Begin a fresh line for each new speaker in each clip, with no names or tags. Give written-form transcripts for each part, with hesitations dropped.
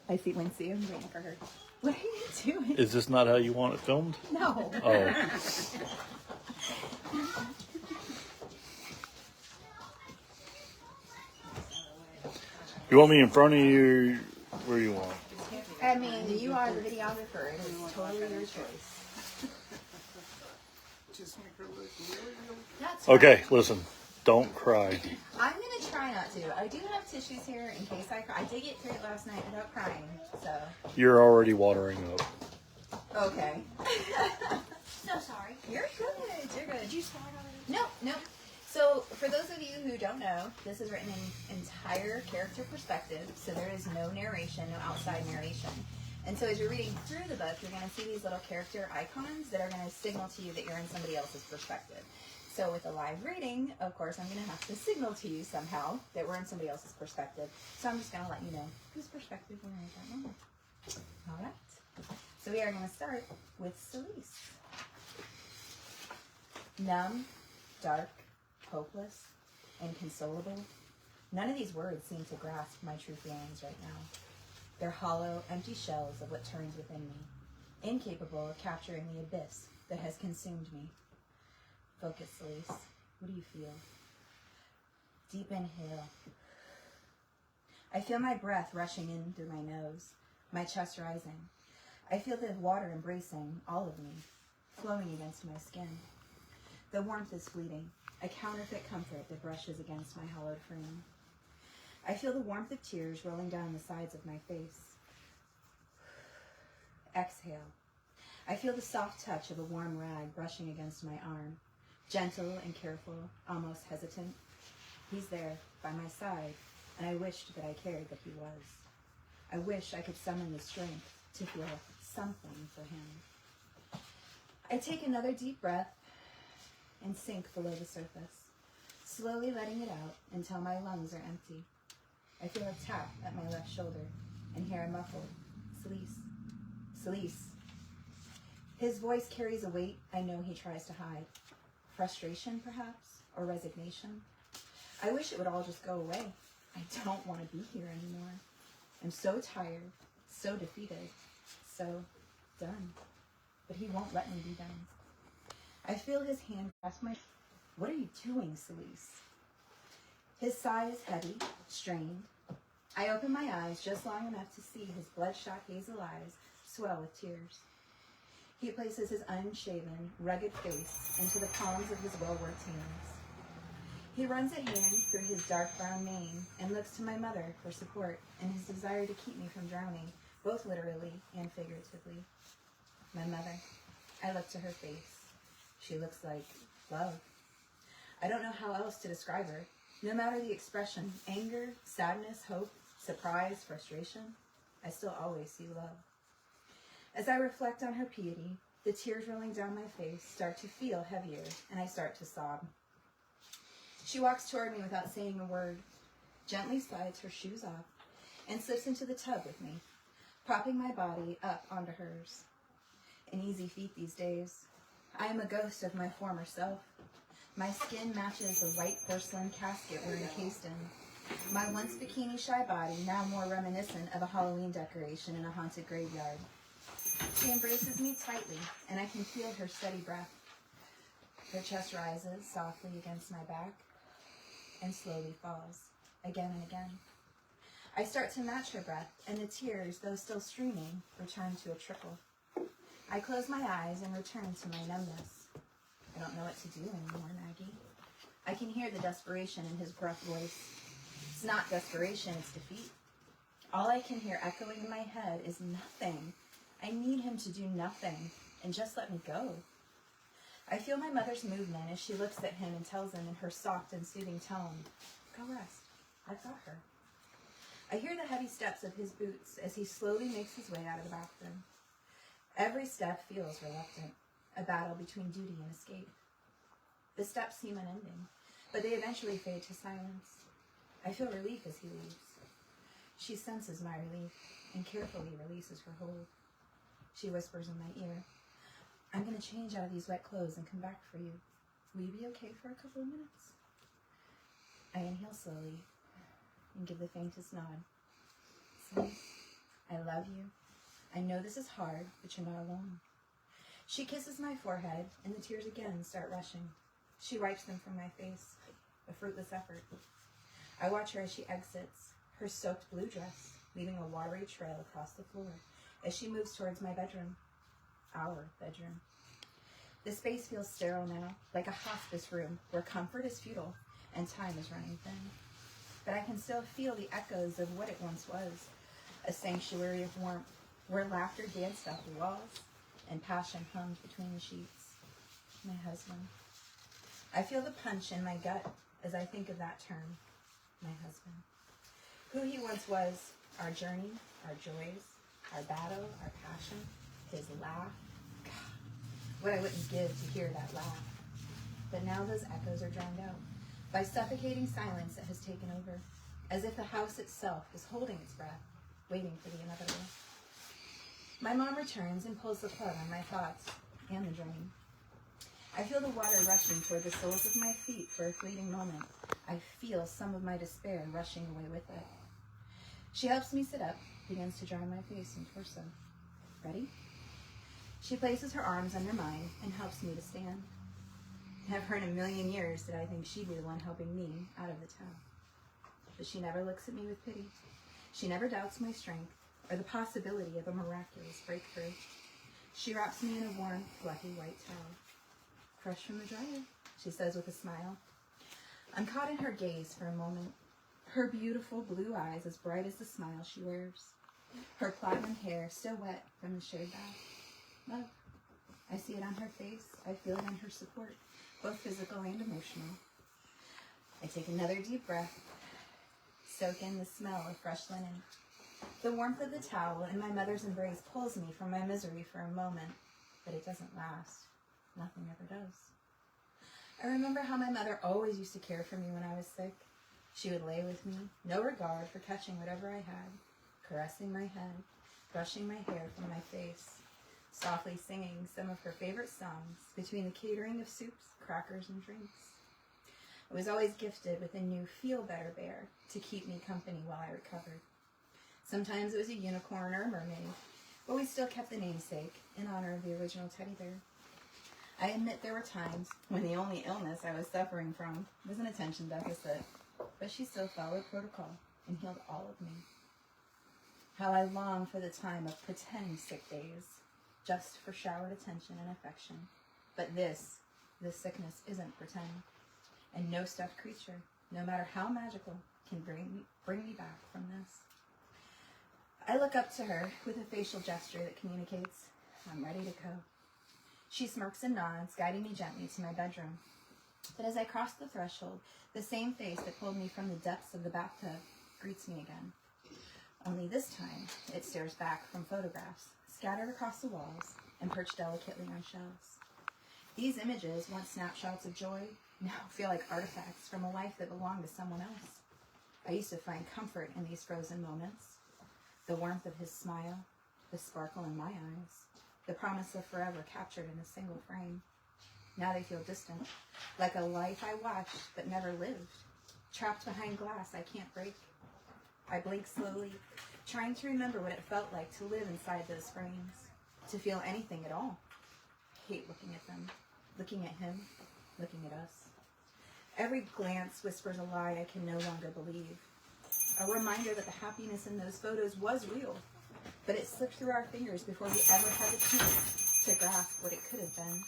I see Wincy. I'm waiting for her. What are you doing?
Is this not how you want it filmed?
No.
Oh. You want me in front of you? Where you want?
I mean, you are the videographer. It is totally your choice. That's
Okay,
fine.
listen. Don't cry.
I'm going to try not to. I do have tissues here in case I cry. I did get through it last night without crying, so.
You're already watering up.
Okay.
So sorry.
You're good. You're good.
Did you start already?
No. So, for those of you who don't know, this is written in entire character perspective, so there is no narration, no outside narration. And so as you're reading through the book, you're going to see these little character icons that are going to signal to you that you're in somebody else's perspective. So with a live reading, of course, I'm going to have to signal to you somehow that we're in somebody else's perspective. So I'm just going to let you know whose perspective we're in at that moment. All right. So we are going to start with Celise. Numb, dark, hopeless, inconsolable. None of these words seem to grasp my true feelings right now. They're hollow, empty shells of what turns within me, incapable of capturing the abyss that has consumed me. Focus, Celise. What do you feel? Deep inhale. I feel my breath rushing in through my nose, my chest rising. I feel the water embracing all of me, flowing against my skin. The warmth is fleeting, a counterfeit comfort that brushes against my hollowed frame. I feel the warmth of tears rolling down the sides of my face. Exhale. I feel the soft touch of a warm rag brushing against my arm. Gentle and careful, almost hesitant. He's there, by my side, and I wished that I cared that he was. I wish I could summon the strength to feel something for him. I take another deep breath and sink below the surface, slowly letting it out until my lungs are empty. I feel a tap at my left shoulder and hear a muffled, Celise, Celise. His voice carries a weight I know he tries to hide. Frustration, perhaps, or resignation. I wish it would all just go away. I don't want to be here anymore. I'm so tired, so defeated, so done. But he won't let me be done. I feel his hand grasp my... What are you doing, Celise? His sigh is heavy, strained. I open my eyes just long enough to see his bloodshot hazel eyes swell with tears. He places his unshaven, rugged face into the palms of his well-worked hands. He runs a hand through his dark brown mane and looks to my mother for support in his desire to keep me from drowning, both literally and figuratively. My mother. I look to her face. She looks like love. I don't know how else to describe her. No matter the expression, anger, sadness, hope, surprise, frustration, I still always see love. As I reflect on her piety, the tears rolling down my face start to feel heavier, and I start to sob. She walks toward me without saying a word, gently slides her shoes off, and slips into the tub with me, propping my body up onto hers. An easy feat these days. I am a ghost of my former self. My skin matches the white porcelain casket we're encased in. My once bikini-shy body now more reminiscent of a Halloween decoration in a haunted graveyard. She embraces me tightly, and I can feel her steady breath. Her chest rises softly against my back and slowly falls, again and again. I start to match her breath, and the tears, though still streaming, return to a trickle. I close my eyes and return to my numbness. I don't know what to do anymore, Maggie. I can hear the desperation in his gruff voice. It's not desperation, it's defeat. All I can hear echoing in my head is nothing. I need him to do nothing and just let me go. I feel my mother's movement as she looks at him and tells him in her soft and soothing tone, "Go rest. I've got her." I hear the heavy steps of his boots as he slowly makes his way out of the bathroom. Every step feels reluctant, a battle between duty and escape. The steps seem unending, but they eventually fade to silence. I feel relief as he leaves. She senses my relief and carefully releases her hold. She whispers in my ear, "I'm going to change out of these wet clothes and come back for you. Will you be okay for a couple of minutes?" I inhale slowly and give the faintest nod. Celise, I love you. I know this is hard, but you're not alone. She kisses my forehead, and the tears again start rushing. She wipes them from my face, a fruitless effort. I watch her as she exits, her soaked blue dress, leaving a watery trail across the floor as she moves towards my bedroom, our bedroom. The space feels sterile now, like a hospice room where comfort is futile and time is running thin. But I can still feel the echoes of what it once was, a sanctuary of warmth where laughter danced off the walls and passion hummed between the sheets. My husband. I feel the punch in my gut as I think of that term, my husband. Who he once was, our journey, our joys, our battle, our passion, his laugh. God, what I wouldn't give to hear that laugh. But now those echoes are drowned out by suffocating silence that has taken over, as if the house itself is holding its breath, waiting for the inevitable. My mom returns and pulls the plug on my thoughts and the dream. I feel the water rushing toward the soles of my feet for a fleeting moment. I feel some of my despair rushing away with it. She helps me sit up, begins to dry my face and torso. Ready? She places her arms under mine and helps me to stand. Never in a million years did I think she'd be the one helping me out of the towel. But she never looks at me with pity. She never doubts my strength or the possibility of a miraculous breakthrough. She wraps me in a warm, fluffy white towel. Fresh from the dryer, she says with a smile. I'm caught in her gaze for a moment. Her beautiful blue eyes as bright as the smile she wears. Her platinum hair still wet from the shade bath. Love. I see it on her face. I feel it on her support, both physical and emotional. I take another deep breath, soak in the smell of fresh linen. The warmth of the towel and my mother's embrace pulls me from my misery for a moment, but it doesn't last. Nothing ever does. I remember how my mother always used to care for me when I was sick. She would lay with me, no regard for catching whatever I had, caressing my head, brushing my hair from my face, softly singing some of her favorite songs between the catering of soups, crackers, and drinks. I was always gifted with a new feel-better bear to keep me company while I recovered. Sometimes it was a unicorn or a mermaid, but we still kept the namesake in honor of the original teddy bear. I admit there were times when the only illness I was suffering from was an attention deficit, but she still followed protocol and healed all of me. How I long for the time of pretend sick days, just for showered attention and affection. But this sickness isn't pretend, and no stuffed creature, no matter how magical, can bring me back from this. I look up to her with a facial gesture that communicates, I'm ready to go. She smirks and nods, guiding me gently to my bedroom. But as I cross the threshold, the same face that pulled me from the depths of the bathtub greets me again. Only this time, it stares back from photographs, scattered across the walls and perched delicately on shelves. These images, once snapshots of joy, now feel like artifacts from a life that belonged to someone else. I used to find comfort in these frozen moments. The warmth of his smile, the sparkle in my eyes, the promise of forever captured in a single frame. Now they feel distant, like a life I watched but never lived, trapped behind glass I can't break. I blink slowly, trying to remember what it felt like to live inside those frames, to feel anything at all. I hate looking at them, looking at him, looking at us. Every glance whispers a lie I can no longer believe. A reminder that the happiness in those photos was real, but it slipped through our fingers before we ever had the chance to grasp what it could have been.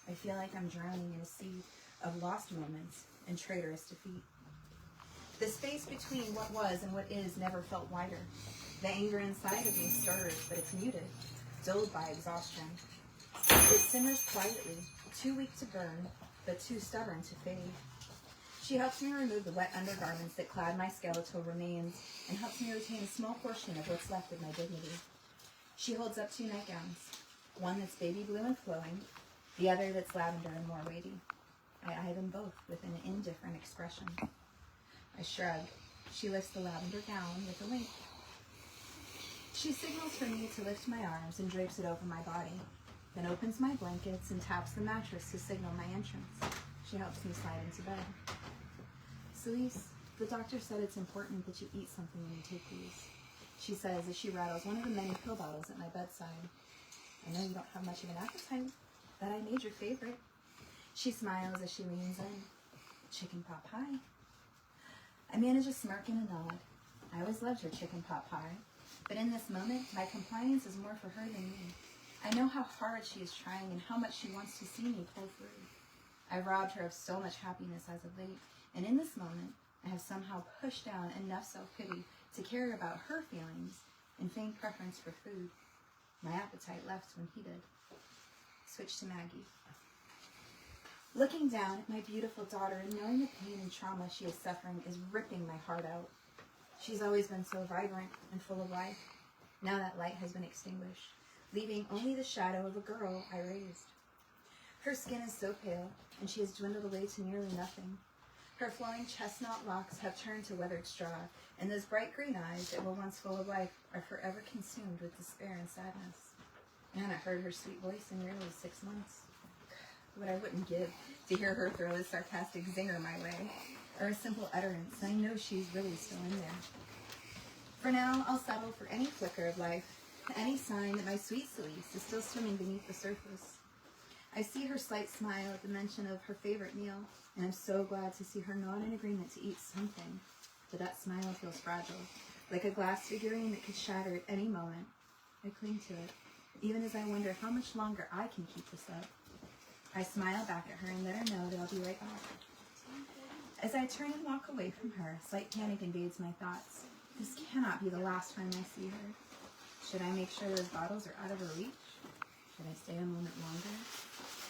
I feel like I'm drowning in a sea of lost moments and traitorous defeat. The space between what was and what is never felt wider. The anger inside of me stirs, but it's muted, dulled by exhaustion. It simmers quietly, too weak to burn, but too stubborn to fade. She helps me remove the wet undergarments that clad my skeletal remains and helps me retain a small portion of what's left of my dignity. She holds up 2 nightgowns, one that's baby blue and flowing, the other that's lavender and more weighty. I eye them both with an indifferent expression. I shrug. She lifts the lavender gown with a wink. She signals for me to lift my arms and drapes it over my body, then opens my blankets and taps the mattress to signal my entrance. She helps me slide into bed. Celise, the doctor said it's important that you eat something when you take these. she says as she rattles one of the many pill bottles at my bedside. I know you don't have much of an appetite, but I made your favorite. She smiles as she leans in. Chicken pot pie. I manage a smirk and a nod. I always loved her chicken pot pie, but in this moment, my compliance is more for her than me. I know how hard she is trying and how much she wants to see me pull through. I robbed her of so much happiness as of late, and in this moment, I have somehow pushed down enough self-pity to care about her feelings and faint preference for food. My appetite left when he did. Switch to Maggie. Looking down at my beautiful daughter and knowing the pain and trauma she is suffering is ripping my heart out. She's always been so vibrant and full of life. Now that light has been extinguished, leaving only the shadow of a girl I raised. Her skin is so pale, and she has dwindled away to nearly nothing. Her flowing chestnut locks have turned to weathered straw, and those bright green eyes that were once full of life are forever consumed with despair and sadness. I haven't heard her sweet voice in nearly 6 months. What I wouldn't give to hear her throw a sarcastic zinger my way, or a simple utterance, I know she's really still in there. For now, I'll settle for any flicker of life, any sign that my sweet Celeste is still swimming beneath the surface. I see her slight smile at the mention of her favorite meal, and I'm so glad to see her nod in agreement to eat something. But that smile feels fragile, like a glass figurine that could shatter at any moment. I cling to it, even as I wonder how much longer I can keep this up. I smile back at her and let her know that I'll be right back. As I turn and walk away from her, slight panic invades my thoughts. This cannot be the last time I see her. Should I make sure those bottles are out of her reach? Should I stay a moment longer?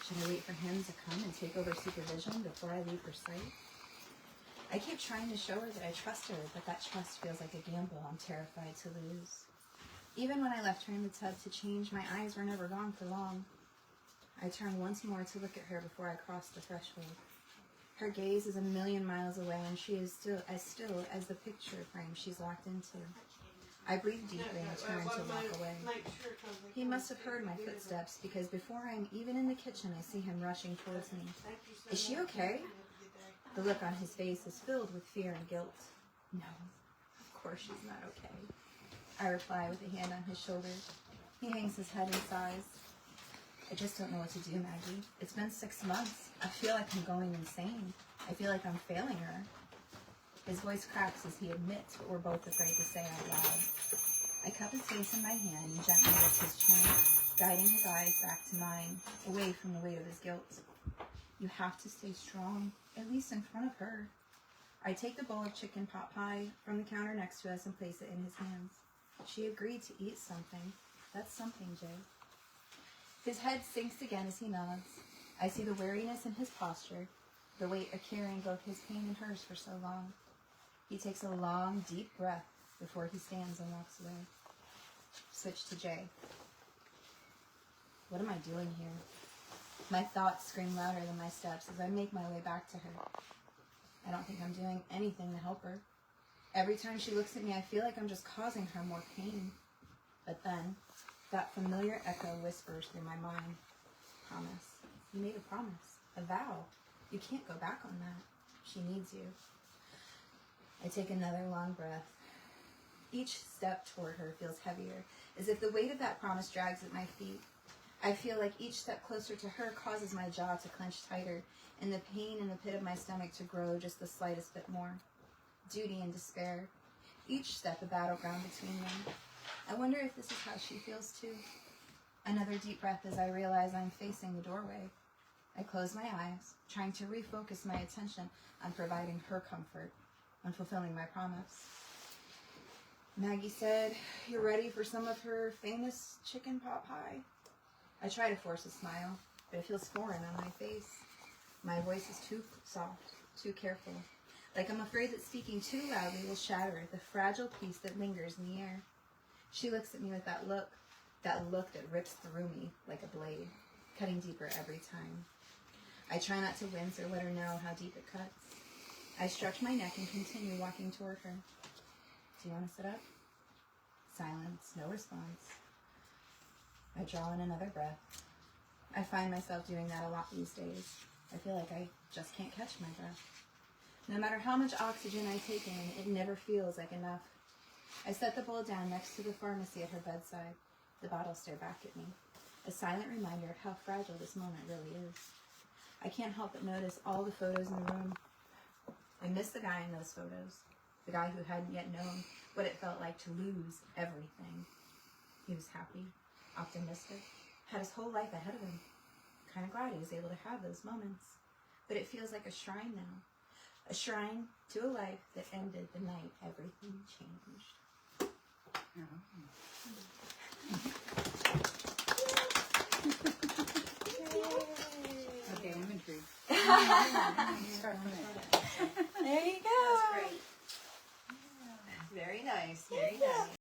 Should I wait for him to come and take over supervision before I leave her sight? I keep trying to show her that I trust her, but that trust feels like a gamble I'm terrified to lose. Even when I left her in the tub to change, my eyes were never gone for long. I turn once more to look at her before I cross the threshold. Her gaze is a million miles away, and she is still as the picture frame she's locked into. I breathe deeply and turn to walk away. He must have heard my footsteps, because before I'm even in the kitchen, I see him rushing towards me. Is she okay? The look on his face is filled with fear and guilt. No, of course she's not okay. I reply with a hand on his shoulder. He hangs his head and sighs. I just don't know what to do, Maggie. It's been 6 months. I feel like I'm going insane. I feel like I'm failing her. His voice cracks as he admits what we're both afraid to say out loud. I cup his face in my hand and gently lift his chin, guiding his eyes back to mine, away from the weight of his guilt. You have to stay strong, at least in front of her. I take the bowl of chicken pot pie from the counter next to us and place it in his hands. She agreed to eat something. That's something, Jay. His head sinks again as he nods. I see the weariness in his posture, the weight of carrying both his pain and hers for so long. He takes a long, deep breath before he stands and walks away. Switch to Jay. What am I doing here? My thoughts scream louder than my steps as I make my way back to her. I don't think I'm doing anything to help her. Every time she looks at me, I feel like I'm just causing her more pain. But then, that familiar echo whispers through my mind. Promise. You made a promise. A vow. You can't go back on that. She needs you. I take another long breath. Each step toward her feels heavier, as if the weight of that promise drags at my feet. I feel like each step closer to her causes my jaw to clench tighter, and the pain in the pit of my stomach to grow just the slightest bit more. Duty and despair. Each step a battleground between them. I wonder if this is how she feels too. Another deep breath as I realize I'm facing the doorway. I close my eyes, trying to refocus my attention on providing her comfort, on fulfilling my promise. Maggie said, "You're ready for some of her famous chicken pot pie?" I try to force a smile, but it feels foreign on my face. My voice is too soft, too careful, like I'm afraid that speaking too loudly will shatter the fragile peace that lingers in the air. She looks at me with that look that rips through me like a blade, cutting deeper every time. I try not to wince or let her know how deep it cuts. I stretch my neck and continue walking toward her. Do you want to sit up? Silence, no response. I draw in another breath. I find myself doing that a lot these days. I feel like I just can't catch my breath. No matter how much oxygen I take in, it never feels like enough. I set the bowl down next to the pharmacy at her bedside. The bottle stared back at me, a silent reminder of how fragile this moment really is. I can't help but notice all the photos in the room. I miss the guy in those photos, the guy who hadn't yet known what it felt like to lose everything. He was happy, optimistic, had his whole life ahead of him. Kind of glad he was able to have those moments. But it feels like a shrine now. A shrine to a life that ended the night everything changed.
Okay, I'm intrigued.
Start from there.
There you go.
Great.
Very nice. Very nice.